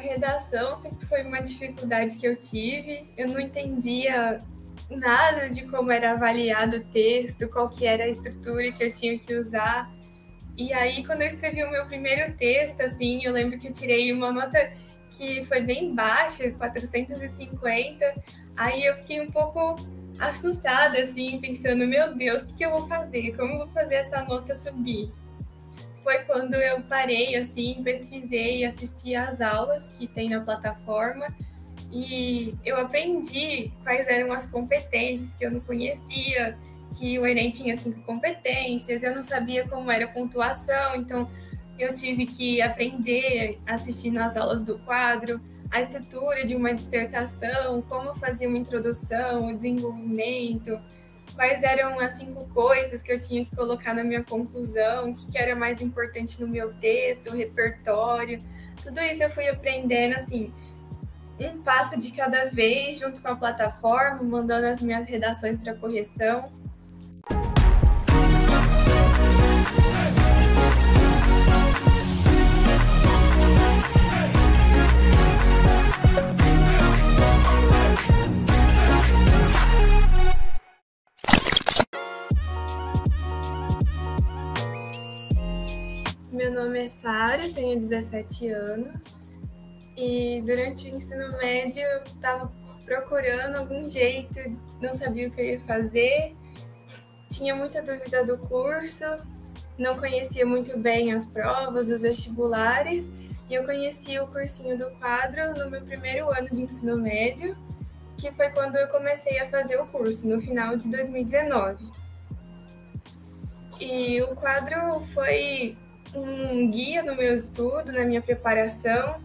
redação sempre foi uma dificuldade que eu tive. Eu não entendia nada de como era avaliado o texto, qual que era a estrutura que eu tinha que usar. E aí, quando eu escrevi o meu primeiro texto, assim, eu lembro que eu tirei uma nota que foi bem baixa, 450. Aí eu fiquei um pouco assustada, assim, pensando, meu Deus, o que eu vou fazer? Como eu vou fazer essa nota subir? Foi quando eu parei, assim, pesquisei, assisti às aulas que tem na plataforma e eu aprendi quais eram as competências que eu não conhecia, que o Enem tinha 5 competências, eu não sabia como era a pontuação, então eu tive que aprender assistindo às aulas do quadro, a estrutura de uma dissertação, como fazer uma introdução, o desenvolvimento, quais eram as 5 coisas que eu tinha que colocar na minha conclusão, o que era mais importante no meu texto, o repertório. Tudo isso eu fui aprendendo, assim, um passo de cada vez, junto com a plataforma, mandando as minhas redações para correção. Meu nome é Sara, tenho 17 anos e durante o ensino médio eu estava procurando algum jeito, não sabia o que eu ia fazer, tinha muita dúvida do curso, não conhecia muito bem as provas, os vestibulares, e eu conheci o cursinho do quadro no meu primeiro ano de ensino médio, que foi quando eu comecei a fazer o curso, no final de 2019. E o quadro foi um guia no meu estudo, na minha preparação,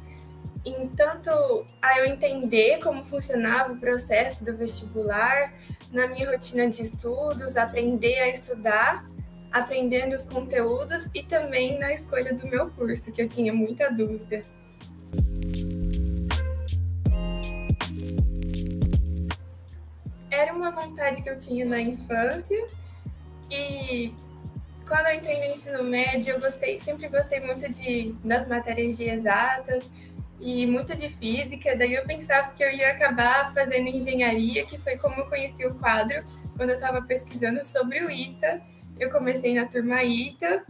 em tanto a eu entender como funcionava o processo do vestibular, na minha rotina de estudos, aprender a estudar, aprendendo os conteúdos e também na escolha do meu curso, que eu tinha muita dúvida. Era uma vontade que eu tinha na infância e quando eu entrei no ensino médio, eu sempre gostei muito das matérias de exatas e muito de física, daí eu pensava que eu ia acabar fazendo engenharia, que foi como eu conheci o quadro, quando eu estava pesquisando sobre o ITA. Eu comecei na turma ITA,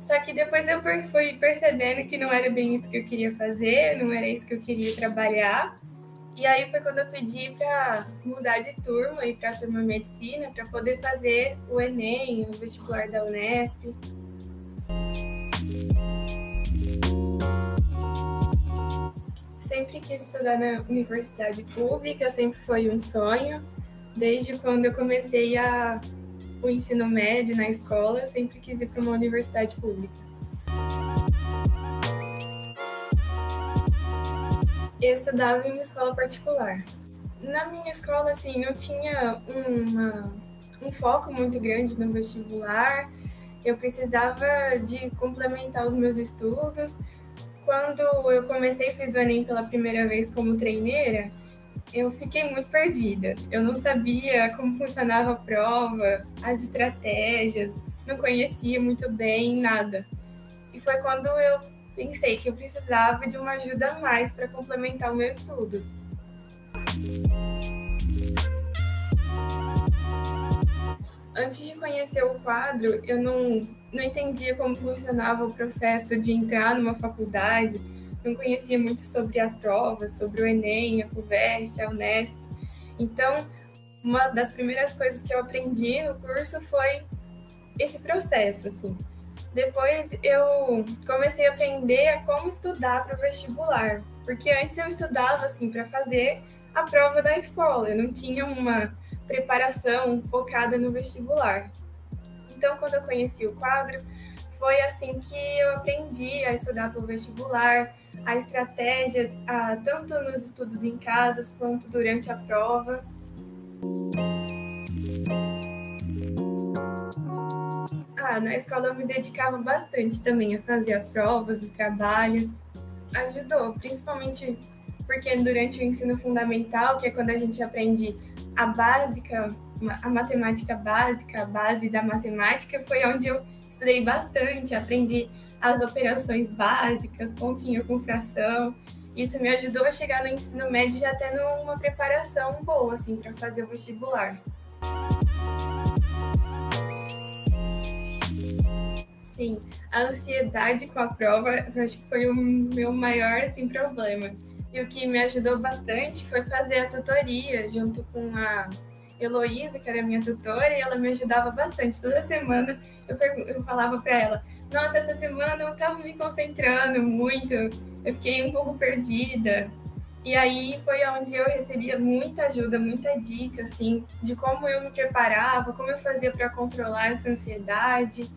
só que depois eu fui percebendo que não era bem isso que eu queria fazer, não era isso que eu queria trabalhar. E aí foi quando eu pedi para mudar de turma e para a turma medicina, para poder fazer o Enem, o vestibular da Unesp. Sempre quis estudar na universidade pública, sempre foi um sonho. Desde quando eu comecei o ensino médio na escola, eu sempre quis ir para uma universidade pública. Eu estudava em uma escola particular. Na minha escola, assim, não tinha um foco muito grande no vestibular. Eu precisava de complementar os meus estudos. Quando eu comecei e fiz o Enem pela primeira vez como treineira, eu fiquei muito perdida. Eu não sabia como funcionava a prova, as estratégias, não conhecia muito bem nada. E foi quando eu pensei que eu precisava de uma ajuda a mais para complementar o meu estudo. Antes de conhecer o quadro, eu não entendia como funcionava o processo de entrar numa faculdade, não conhecia muito sobre as provas, sobre o Enem, a FUVEST, a Unesp. Então, uma das primeiras coisas que eu aprendi no curso foi esse processo, assim. Depois eu comecei a aprender a como estudar para o vestibular, porque antes eu estudava assim para fazer a prova da escola, eu não tinha uma preparação focada no vestibular. Então, quando eu conheci o quadro, foi assim que eu aprendi a estudar para o vestibular, a estratégia, tanto nos estudos em casa quanto durante a prova. Na escola eu me dedicava bastante também a fazer as provas, os trabalhos. Ajudou, principalmente porque durante o ensino fundamental, que é quando a gente aprende a básica, a matemática básica, a base da matemática, foi onde eu estudei bastante, aprendi as operações básicas, continha com fração. Isso me ajudou a chegar no ensino médio já tendo uma preparação boa, assim, para fazer o vestibular. Sim, a ansiedade com a prova, eu acho que foi o meu maior, assim, problema. E o que me ajudou bastante foi fazer a tutoria junto com a Heloísa, que era minha tutora, e ela me ajudava bastante. Toda semana eu falava para ela: nossa, essa semana eu estava me concentrando muito, eu fiquei um pouco perdida. E aí foi onde eu recebia muita ajuda, muita dica, assim, de como eu me preparava, como eu fazia para controlar essa ansiedade.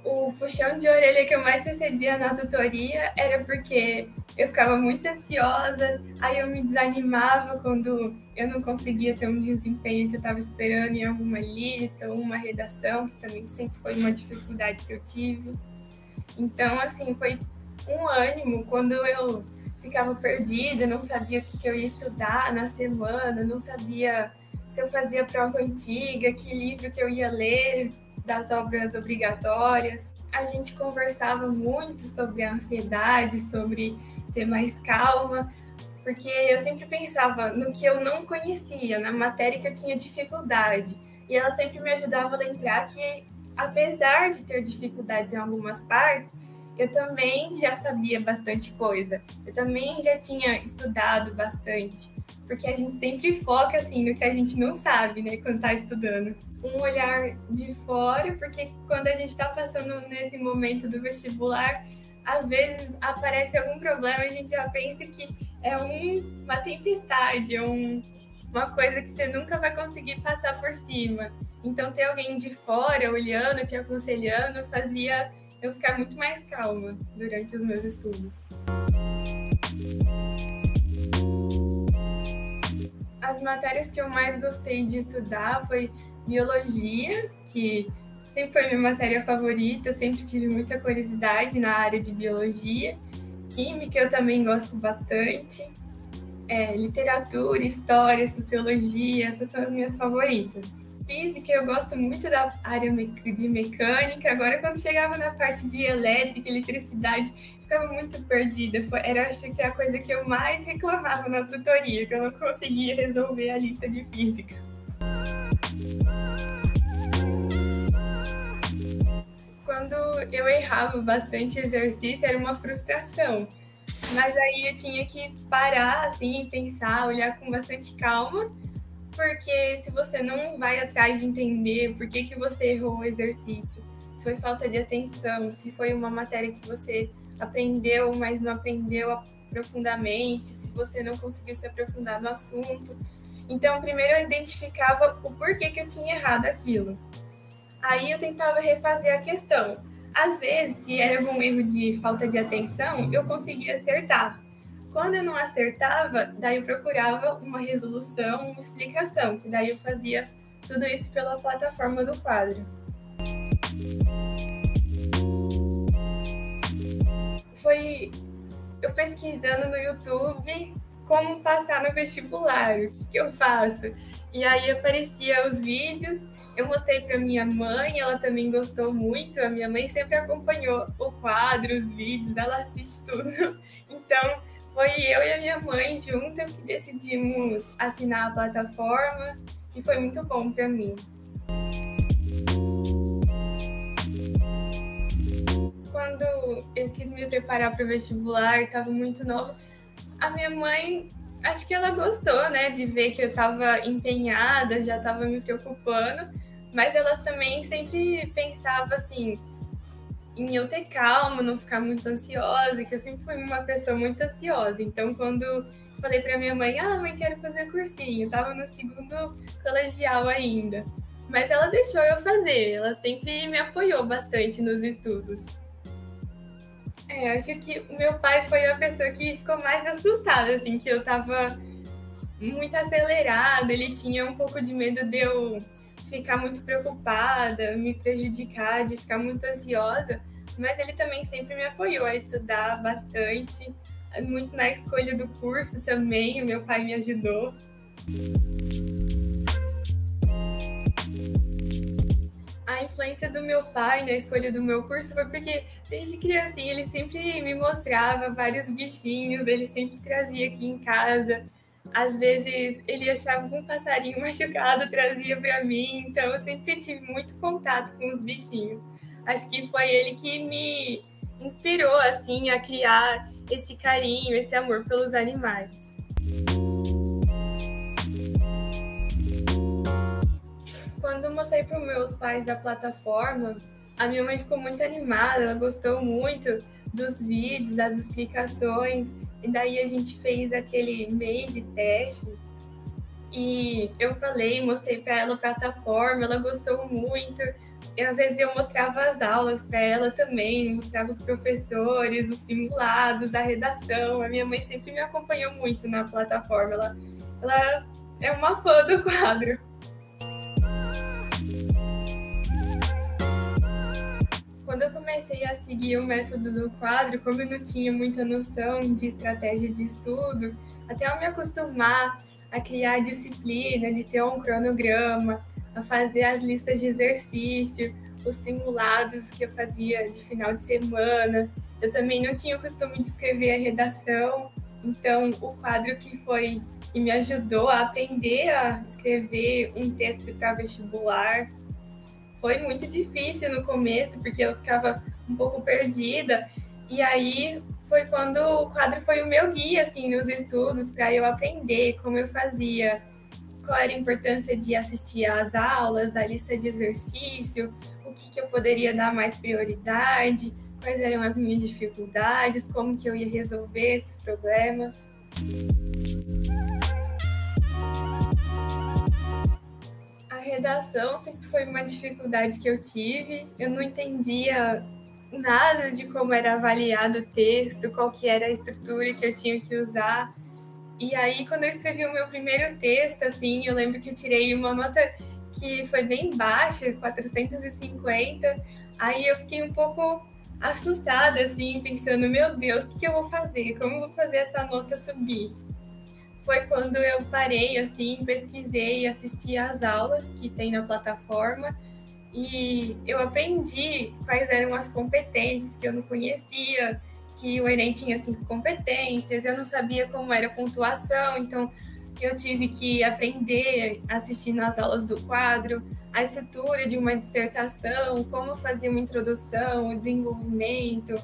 O puxão de orelha que eu mais recebia na tutoria era porque eu ficava muito ansiosa, aí eu me desanimava quando eu não conseguia ter um desempenho que eu estava esperando em alguma lista ou uma redação, que também sempre foi uma dificuldade que eu tive. Então, assim, foi um ânimo quando eu ficava perdida, não sabia o que eu ia estudar na semana, não sabia se eu fazia prova antiga, que livro que eu ia ler das obras obrigatórias. A gente conversava muito sobre a ansiedade, sobre ter mais calma, porque eu sempre pensava no que eu não conhecia, na matéria que eu tinha dificuldade. E ela sempre me ajudava a lembrar que, apesar de ter dificuldades em algumas partes, eu também já sabia bastante coisa. Eu também já tinha estudado bastante. Porque a gente sempre foca, assim, no que a gente não sabe, né, quando tá estudando. Um olhar de fora, porque quando a gente tá passando nesse momento do vestibular, às vezes aparece algum problema e a gente já pensa que é uma tempestade, uma coisa que você nunca vai conseguir passar por cima. Então, ter alguém de fora olhando, te aconselhando, fazia eu ficar muito mais calma durante os meus estudos. As matérias que eu mais gostei de estudar foi biologia, que sempre foi minha matéria favorita, eu sempre tive muita curiosidade na área de biologia. Química eu também gosto bastante. Literatura, história, sociologia, essas são as minhas favoritas. Física, eu gosto muito da área de mecânica. Agora, quando chegava na parte de elétrica, eletricidade, ficava muito perdida. Era, acho que, a coisa que eu mais reclamava na tutoria, que eu não conseguia resolver a lista de física. Quando eu errava bastante exercício, era uma frustração. Mas aí eu tinha que parar, assim, pensar, olhar com bastante calma, porque se você não vai atrás de entender por que você errou o exercício, se foi falta de atenção, se foi uma matéria que você aprendeu, mas não aprendeu profundamente, se você não conseguiu se aprofundar no assunto. Então, primeiro eu identificava o porquê que eu tinha errado aquilo. Aí eu tentava refazer a questão. Às vezes, se era algum erro de falta de atenção, eu conseguia acertar. Quando eu não acertava, daí eu procurava uma resolução, uma explicação, que daí eu fazia tudo isso pela plataforma do quadro. Foi eu pesquisando no YouTube como passar no vestibular, o que eu faço. E aí aparecia os vídeos, eu mostrei para minha mãe, ela também gostou muito, a minha mãe sempre acompanhou o quadro, os vídeos, ela assiste tudo. Então, foi eu e a minha mãe juntas que decidimos assinar a plataforma e foi muito bom para mim. Quando eu quis me preparar para o vestibular, estava muito nova, a minha mãe, acho que ela gostou, né, de ver que eu estava empenhada, já estava me preocupando, mas ela também sempre pensava assim, em eu ter calma, não ficar muito ansiosa, que eu sempre fui uma pessoa muito ansiosa. Então, quando falei para minha mãe, mãe, quero fazer cursinho, tava no segundo colegial ainda. Mas ela deixou eu fazer, ela sempre me apoiou bastante nos estudos. Acho que o meu pai foi a pessoa que ficou mais assustada, assim, que eu tava muito acelerada, ele tinha um pouco de medo de eu ficar muito preocupada, me prejudicar, de ficar muito ansiosa, mas ele também sempre me apoiou a estudar bastante, muito na escolha do curso também, o meu pai me ajudou. A influência do meu pai na escolha do meu curso foi porque, desde criancinha, ele sempre me mostrava vários bichinhos, ele sempre trazia aqui em casa. Às vezes, ele achava um passarinho machucado, trazia para mim, então eu sempre tive muito contato com os bichinhos. Acho que foi ele que me inspirou, assim, a criar esse carinho, esse amor pelos animais. Quando eu mostrei para os meus pais a plataforma, a minha mãe ficou muito animada, ela gostou muito dos vídeos, das explicações, e daí a gente fez aquele mês de teste. E eu falei, mostrei para ela a plataforma, ela gostou muito. E às vezes eu mostrava as aulas para ela também, mostrava os professores, os simulados, a redação. A minha mãe sempre me acompanhou muito na plataforma, ela é uma fã do quadro. Quando eu comecei a seguir o método do quadro, como eu não tinha muita noção de estratégia de estudo, até eu me acostumar a criar disciplina, de ter um cronograma, a fazer as listas de exercício, os simulados que eu fazia de final de semana. Eu também não tinha o costume de escrever a redação, então o quadro que me ajudou a aprender a escrever um texto para vestibular. Foi muito difícil no começo, porque eu ficava um pouco perdida. E aí foi quando o quadro foi o meu guia, assim, nos estudos, para eu aprender como eu fazia, qual era a importância de assistir às aulas, a lista de exercício, o que eu poderia dar mais prioridade, quais eram as minhas dificuldades, como que eu ia resolver esses problemas. A redação sempre foi uma dificuldade que eu tive. Eu não entendia nada de como era avaliado o texto, qual que era a estrutura que eu tinha que usar. E aí, quando eu escrevi o meu primeiro texto, assim, eu lembro que eu tirei uma nota que foi bem baixa, 450. Aí eu fiquei um pouco assustada, assim, pensando, meu Deus, o que eu vou fazer? Como eu vou fazer essa nota subir? Foi quando eu parei, assim, pesquisei, assisti às aulas que tem na plataforma e eu aprendi quais eram as competências que eu não conhecia, que o Enem tinha 5 competências, eu não sabia como era a pontuação, então eu tive que aprender assistindo às aulas do quadro, a estrutura de uma dissertação, como fazer uma introdução, o desenvolvimento,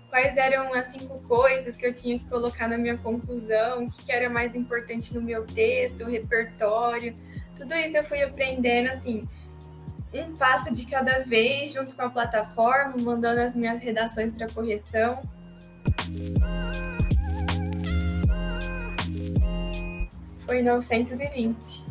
quais eram as 5 coisas que eu tinha que colocar na minha conclusão, o que era mais importante no meu texto, o repertório. Tudo isso eu fui aprendendo, assim, um passo de cada vez, junto com a plataforma, mandando as minhas redações para correção. Foi 920.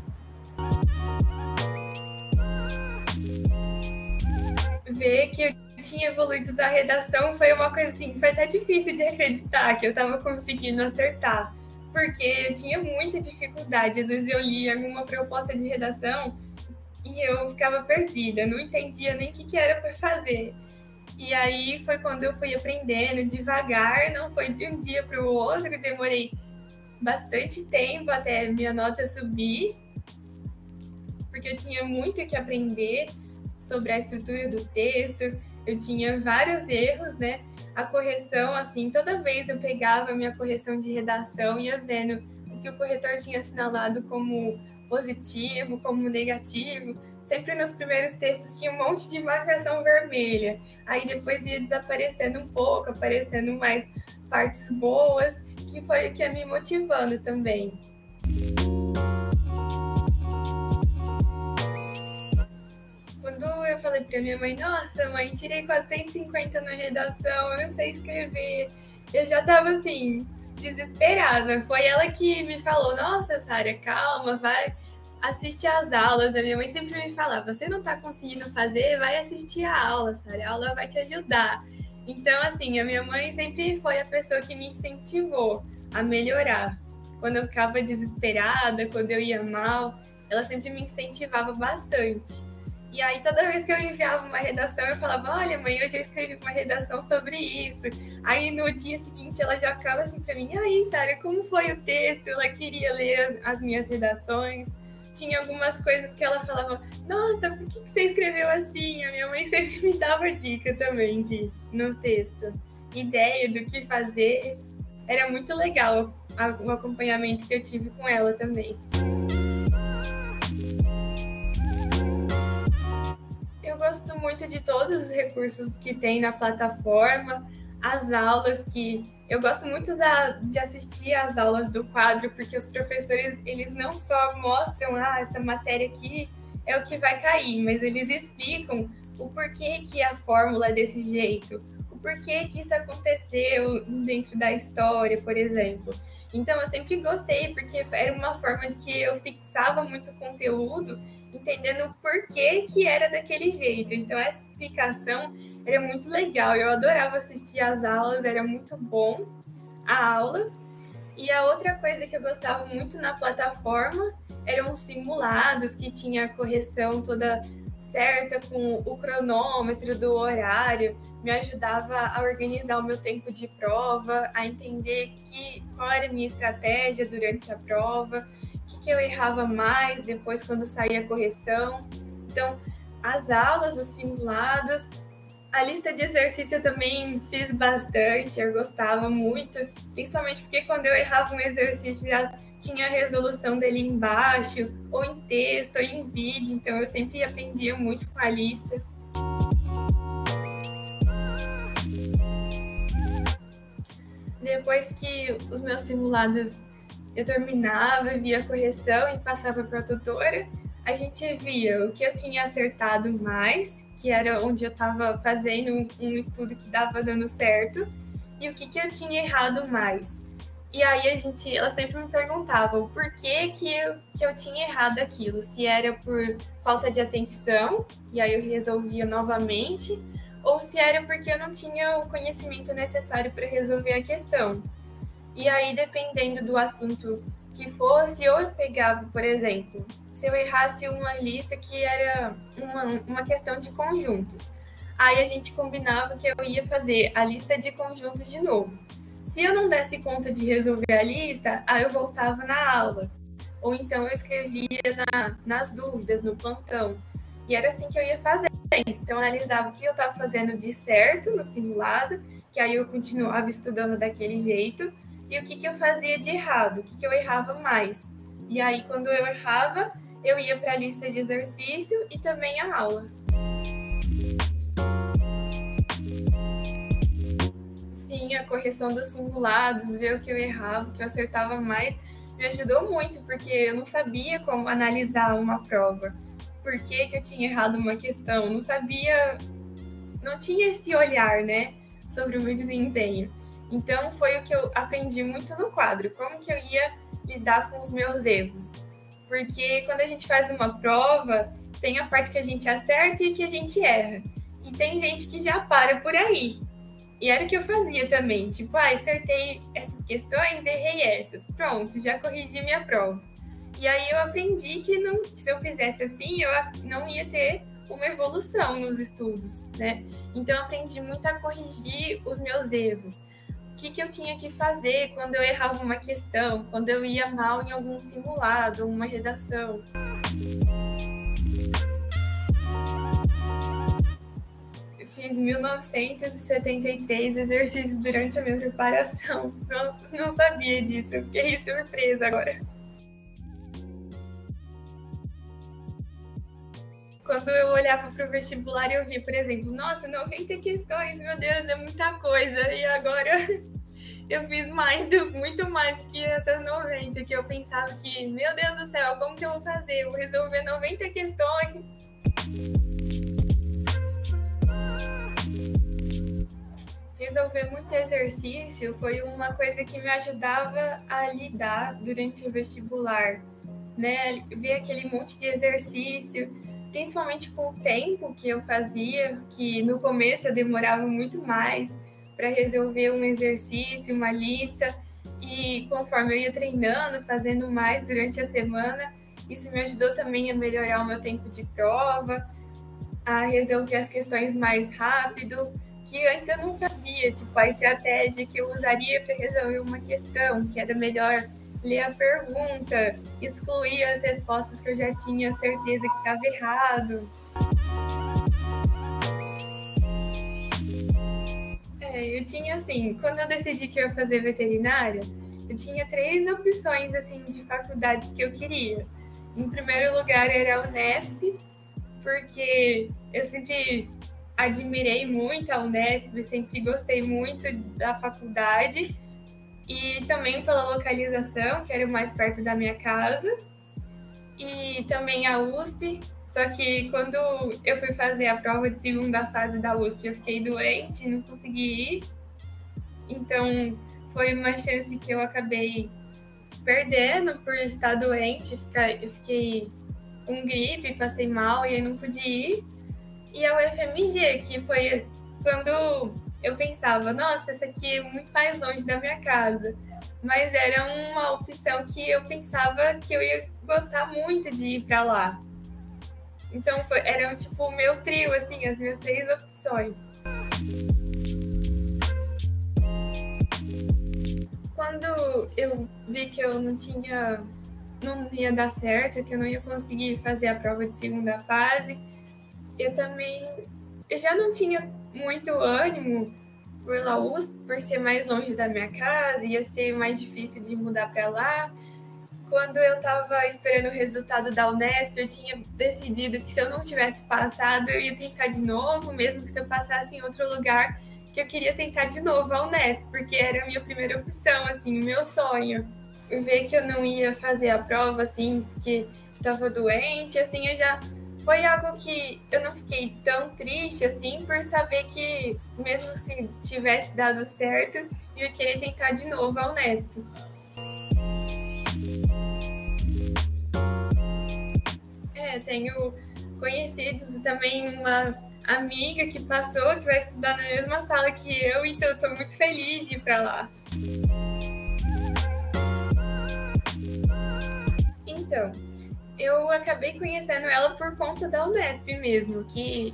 Ver que eu tinha evoluído da redação foi uma coisa assim, foi até difícil de acreditar que eu estava conseguindo acertar, porque eu tinha muita dificuldade. Às vezes eu lia alguma proposta de redação e eu ficava perdida, não entendia nem o que era para fazer. E aí foi quando eu fui aprendendo devagar, não foi de um dia para o outro, demorei bastante tempo até minha nota subir, porque eu tinha muito que aprender sobre a estrutura do texto, eu tinha vários erros, né? A correção, assim, toda vez eu pegava a minha correção de redação e ia vendo o que o corretor tinha assinalado como positivo, como negativo. Sempre nos primeiros textos tinha um monte de marcação vermelha. Aí depois ia desaparecendo um pouco, aparecendo mais partes boas, que foi o que ia me motivando também. Quando eu falei pra minha mãe, nossa, mãe, tirei 450 na redação, eu não sei escrever. Eu já tava assim, desesperada. Foi ela que me falou, nossa, Sara, calma, vai, assiste às aulas. A minha mãe sempre me falava, você não tá conseguindo fazer, vai assistir a aula, Sara, a aula vai te ajudar. Então, assim, a minha mãe sempre foi a pessoa que me incentivou a melhorar. Quando eu ficava desesperada, quando eu ia mal, ela sempre me incentivava bastante. E aí, toda vez que eu enviava uma redação, eu falava, olha, mãe, hoje eu escrevi uma redação sobre isso. Aí, no dia seguinte, ela já ficava assim pra mim, e aí, Sara, como foi o texto? Ela queria ler as minhas redações. tinha algumas coisas que ela falava, nossa, por que você escreveu assim? A minha mãe sempre me dava dica também no texto. Ideia do que fazer. Era muito legal o acompanhamento que eu tive com ela também. Eu gosto muito de todos os recursos que tem na plataforma, as aulas que... Eu gosto muito de assistir às aulas do quadro, porque os professores, eles não só mostram, essa matéria aqui é o que vai cair, mas eles explicam o porquê que a fórmula é desse jeito, o porquê que isso aconteceu dentro da história, por exemplo. Então, eu sempre gostei, porque era uma forma de que eu fixava muito conteúdo, entendendo o porquê que era daquele jeito. Então, essa explicação era muito legal. Eu adorava assistir às aulas, era muito bom a aula. E a outra coisa que eu gostava muito na plataforma eram os simulados, que tinha a correção toda certa com o cronômetro do horário, me ajudava a organizar o meu tempo de prova, a entender qual era a minha estratégia durante a prova, o que eu errava mais depois quando saía a correção. Então, as aulas, os simulados, a lista de exercício eu também fiz bastante, eu gostava muito, principalmente porque quando eu errava um exercício já tinha a resolução dele embaixo, ou em texto, ou em vídeo, então eu sempre aprendia muito com a lista. Depois que os meus simulados eu terminava, via a correção e passava para a tutora, a gente via o que eu tinha acertado mais, que era onde eu estava fazendo um estudo que estava dando certo, e o que eu tinha errado mais. E aí ela sempre me perguntava o porquê que eu tinha errado aquilo, se era por falta de atenção, e aí eu resolvia novamente, ou se era porque eu não tinha o conhecimento necessário para resolver a questão. E aí, dependendo do assunto que fosse, eu pegava, por exemplo, se eu errasse uma lista que era uma questão de conjuntos. Aí a gente combinava que eu ia fazer a lista de conjuntos de novo. Se eu não desse conta de resolver a lista, aí eu voltava na aula. Ou então eu escrevia nas dúvidas, no plantão. E era assim que eu ia fazendo. Então eu analisava o que eu estava fazendo de certo no simulado, que aí eu continuava estudando daquele jeito, e o que eu fazia de errado, o que eu errava mais. E aí, quando eu errava, eu ia para a lista de exercício e também a aula. Sim, a correção dos simulados, ver o que eu errava, o que eu acertava mais, me ajudou muito, porque eu não sabia como analisar uma prova. Por que eu tinha errado uma questão? Não sabia, não tinha esse olhar, né, sobre o meu desempenho. Então, foi o que eu aprendi muito no quadro, como que eu ia lidar com os meus erros. Porque quando a gente faz uma prova, tem a parte que a gente acerta e que a gente erra. E tem gente que já para por aí. E era o que eu fazia também, tipo, acertei essas questões, errei essas. Pronto, já corrigi minha prova. E aí eu aprendi que se eu fizesse assim, eu não ia ter uma evolução nos estudos, né? Então eu aprendi muito a corrigir os meus erros. O que eu tinha que fazer quando eu errava uma questão, quando eu ia mal em algum simulado, uma redação. Eu fiz 1973 exercícios durante a minha preparação. Não sabia disso, eu fiquei surpresa agora. Quando eu olhava para o vestibular, eu via, por exemplo, nossa, 90 questões, meu Deus, é muita coisa. E agora eu fiz muito mais do que essas 90, que eu pensava que, meu Deus do céu, como que eu vou fazer? Eu vou resolver 90 questões. Resolver muito exercício foi uma coisa que me ajudava a lidar durante o vestibular, né? Ver aquele monte de exercício, principalmente com o tempo que eu fazia, que no começo eu demorava muito mais para resolver um exercício, uma lista, e conforme eu ia treinando, fazendo mais durante a semana, isso me ajudou também a melhorar o meu tempo de prova, a resolver as questões mais rápido, que antes eu não sabia, tipo, a estratégia que eu usaria para resolver uma questão, que era melhor ler a pergunta, excluir as respostas que eu já tinha certeza que estava errado. Eu tinha assim, quando eu decidi que eu ia fazer veterinária, eu tinha 3 opções assim de faculdades que eu queria. Em primeiro lugar era a Unesp, porque eu sempre admirei muito a Unesp, sempre gostei muito da faculdade e também pela localização, que era o mais perto da minha casa, e também a USP. Só que quando eu fui fazer a prova de segunda fase da USP, eu fiquei doente, não consegui ir. Então foi uma chance que eu acabei perdendo por estar doente. Eu fiquei com gripe, passei mal e aí não pude ir. E a UFMG, que foi quando eu pensava, nossa, essa aqui é muito mais longe da minha casa. Mas era uma opção que eu pensava que eu ia gostar muito de ir para lá. Então era tipo o meu trio, assim, as minhas 3 opções. Quando eu vi que eu não ia dar certo, que eu não ia conseguir fazer a prova de segunda fase, eu já não tinha muito ânimo por La USP, por ser mais longe da minha casa, ia ser mais difícil de mudar para lá. Quando eu estava esperando o resultado da Unesp, eu tinha decidido que se eu não tivesse passado, eu ia tentar de novo, mesmo que se eu passasse em outro lugar, que eu queria tentar de novo a Unesp, porque era a minha primeira opção, assim, o meu sonho. E ver que eu não ia fazer a prova, assim, porque estava doente, assim, foi algo que eu não fiquei tão triste, assim, por saber que, mesmo se tivesse dado certo, eu ia querer tentar de novo a Unesp. Tenho conhecidos e também uma amiga que passou, que vai estudar na mesma sala que eu, então eu tô muito feliz de ir para lá. Então, eu acabei conhecendo ela por conta da Unesp mesmo, que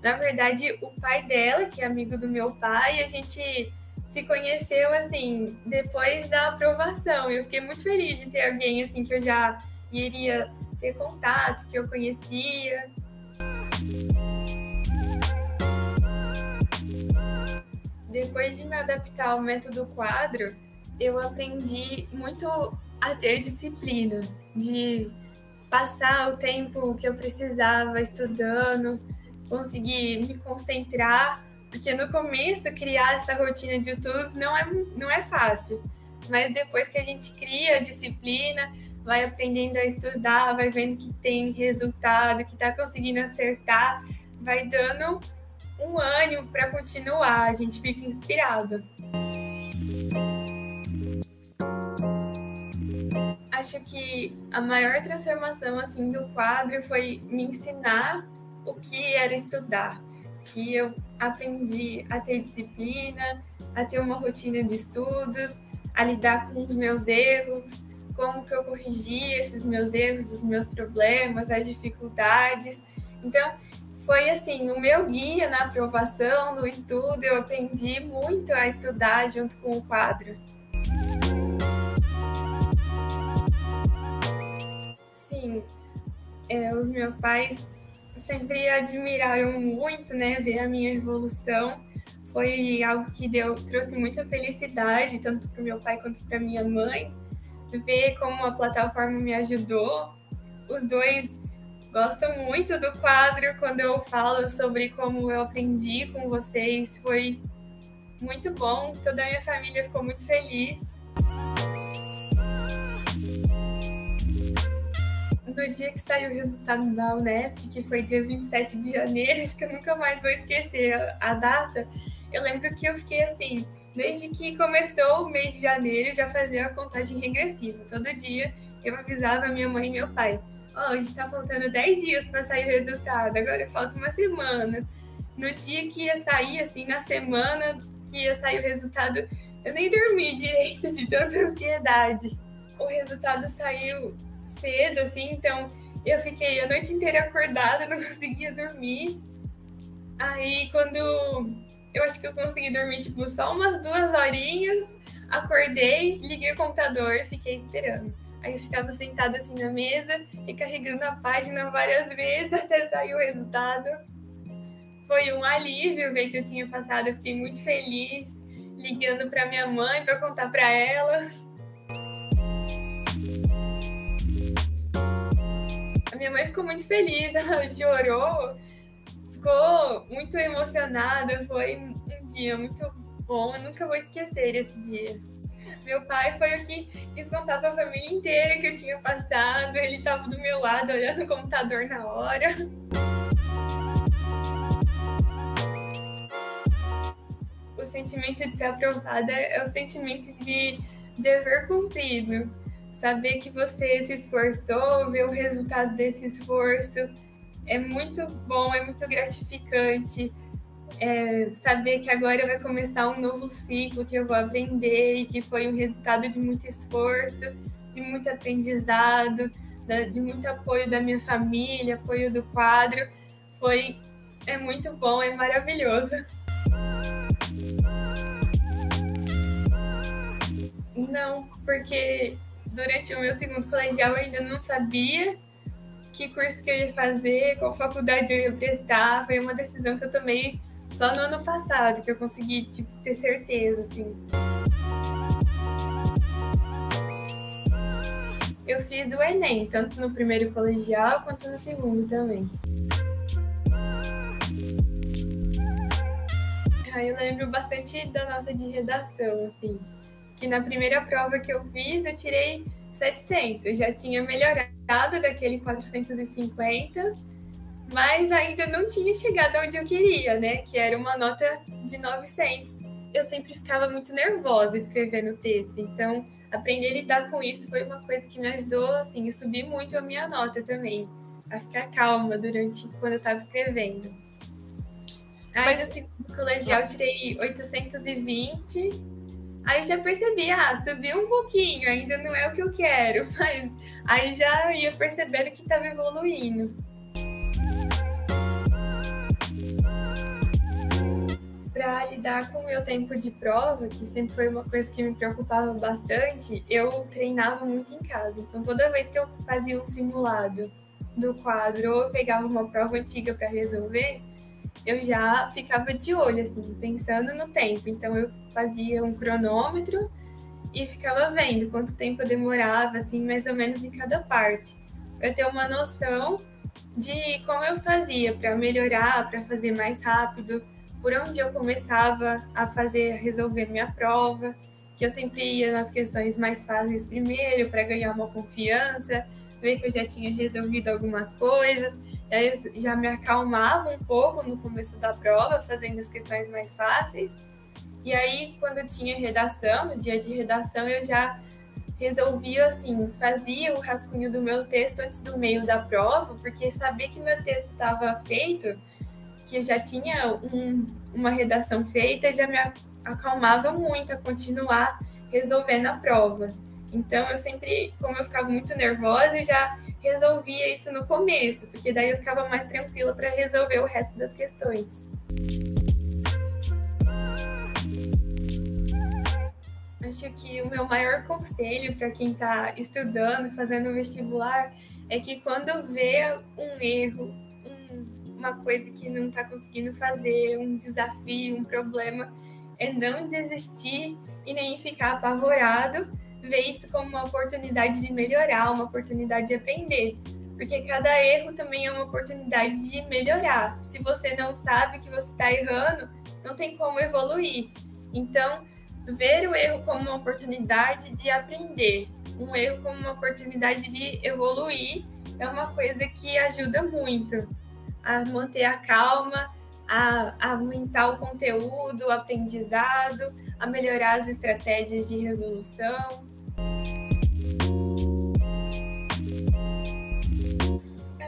na verdade o pai dela, que é amigo do meu pai, a gente se conheceu assim depois da aprovação. Eu fiquei muito feliz de ter alguém assim que eu já iria ter contato, que eu conhecia. Depois de me adaptar ao método quadro, eu aprendi muito a ter disciplina, de passar o tempo que eu precisava estudando, conseguir me concentrar, porque no começo criar essa rotina de estudos não é fácil, mas depois que a gente cria a disciplina, vai aprendendo a estudar, vai vendo que tem resultado, que está conseguindo acertar, vai dando um ânimo para continuar, a gente fica inspirado. Acho que a maior transformação assim do quadro foi me ensinar o que era estudar, que eu aprendi a ter disciplina, a ter uma rotina de estudos, a lidar com os meus erros, como que eu corrigia esses meus erros, os meus problemas, as dificuldades. Então, foi assim, o meu guia na aprovação, no estudo, eu aprendi muito a estudar junto com o quadro. Sim, os meus pais sempre admiraram muito, né, ver a minha evolução. Foi algo que trouxe muita felicidade, tanto para o meu pai quanto para minha mãe. Ver como a plataforma me ajudou. Os dois gostam muito do quadro. Quando eu falo sobre como eu aprendi com vocês, foi muito bom. Toda a minha família ficou muito feliz. No dia que saiu o resultado da Unesp, que foi dia 27 de janeiro, acho que eu nunca mais vou esquecer a data, eu lembro que eu fiquei assim, desde que começou o mês de janeiro, já fazia a contagem regressiva. Todo dia eu avisava minha mãe e meu pai, hoje tá faltando 10 dias para sair o resultado, agora falta uma semana. No dia que ia sair, assim, na semana que ia sair o resultado, eu nem dormi direito de tanta ansiedade. O resultado saiu cedo, assim, então eu fiquei a noite inteira acordada, não conseguia dormir. Aí, quando Eu acho que eu consegui dormir, tipo, só umas 2 horinhas. Acordei, liguei o computador e fiquei esperando. Aí eu ficava sentada assim na mesa, recarregando a página várias vezes até sair o resultado. Foi um alívio ver que eu tinha passado, eu fiquei muito feliz, ligando para minha mãe para contar para ela. A minha mãe ficou muito feliz, ela chorou, ficou muito emocionada, foi um dia muito bom, eu nunca vou esquecer esse dia. Meu pai foi o que quis contar para a família inteira que eu tinha passado, ele estava do meu lado olhando o computador na hora. O sentimento de ser aprovada é o sentimento de dever cumprido. Saber que você se esforçou, ver o resultado desse esforço é muito bom, é muito gratificante. Saber que agora vai começar um novo ciclo, que eu vou aprender e que foi um resultado de muito esforço, de muito aprendizado, de muito apoio da minha família, apoio do quadro. É muito bom, é maravilhoso. Não, porque durante o meu segundo colegial eu ainda não sabia que curso que eu ia fazer, qual faculdade eu ia prestar. Foi uma decisão que eu tomei só no ano passado, que eu consegui, tipo, ter certeza, assim. Eu fiz o Enem, tanto no primeiro colegial quanto no segundo também. Aí eu lembro bastante da nota de redação, assim, que na primeira prova que eu fiz eu tirei 700, já tinha melhorado daquele 450, mas ainda não tinha chegado onde eu queria, né, que era uma nota de 900. Eu sempre ficava muito nervosa escrevendo o texto, então aprender a lidar com isso foi uma coisa que me ajudou, assim, a subir muito a minha nota também, a ficar calma quando eu estava escrevendo. Aí no segundo colegial eu tirei 820. Aí eu já percebi, subiu um pouquinho, ainda não é o que eu quero, mas aí já ia percebendo que estava evoluindo. Para lidar com o meu tempo de prova, que sempre foi uma coisa que me preocupava bastante, eu treinava muito em casa. Então toda vez que eu fazia um simulado do quadro ou eu pegava uma prova antiga para resolver, eu já ficava de olho, assim, pensando no tempo. Então eu fazia um cronômetro e ficava vendo quanto tempo eu demorava, assim, mais ou menos em cada parte, para ter uma noção de como eu fazia, para melhorar, para fazer mais rápido, por onde eu começava a resolver minha prova, que eu sempre ia nas questões mais fáceis primeiro, para ganhar uma confiança, ver que eu já tinha resolvido algumas coisas. E aí eu já me acalmava um pouco no começo da prova, fazendo as questões mais fáceis. E aí, quando eu tinha redação, no dia de redação, eu já resolvia, assim, fazia o rascunho do meu texto antes do meio da prova, porque sabia que meu texto estava feito, que eu já tinha uma redação feita, já me acalmava muito a continuar resolvendo a prova. Então, eu sempre, como eu ficava muito nervosa, eu já resolvia isso no começo, porque daí eu ficava mais tranquila para resolver o resto das questões. Acho que o meu maior conselho para quem está estudando, fazendo vestibular, é que quando vê um erro, uma coisa que não está conseguindo fazer, um desafio, um problema, é não desistir e nem ficar apavorado, ver isso como uma oportunidade de melhorar, uma oportunidade de aprender. Porque cada erro também é uma oportunidade de melhorar. Se você não sabe que você está errando, não tem como evoluir. Então, ver o erro como uma oportunidade de aprender, um erro como uma oportunidade de evoluir, é uma coisa que ajuda muito a manter a calma, a aumentar o conteúdo, o aprendizado, a melhorar as estratégias de resolução.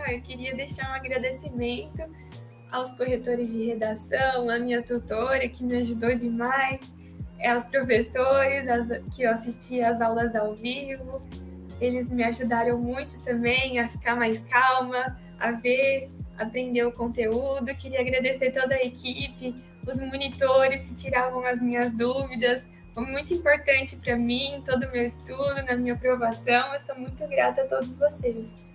Eu queria deixar um agradecimento aos corretores de redação, à minha tutora, que me ajudou demais, aos professores que eu assisti às aulas ao vivo. Eles me ajudaram muito também a ficar mais calma, a aprender o conteúdo. Queria agradecer toda a equipe, os monitores que tiravam as minhas dúvidas. Foi muito importante para mim, todo o meu estudo, na minha aprovação. Eu sou muito grata a todos vocês.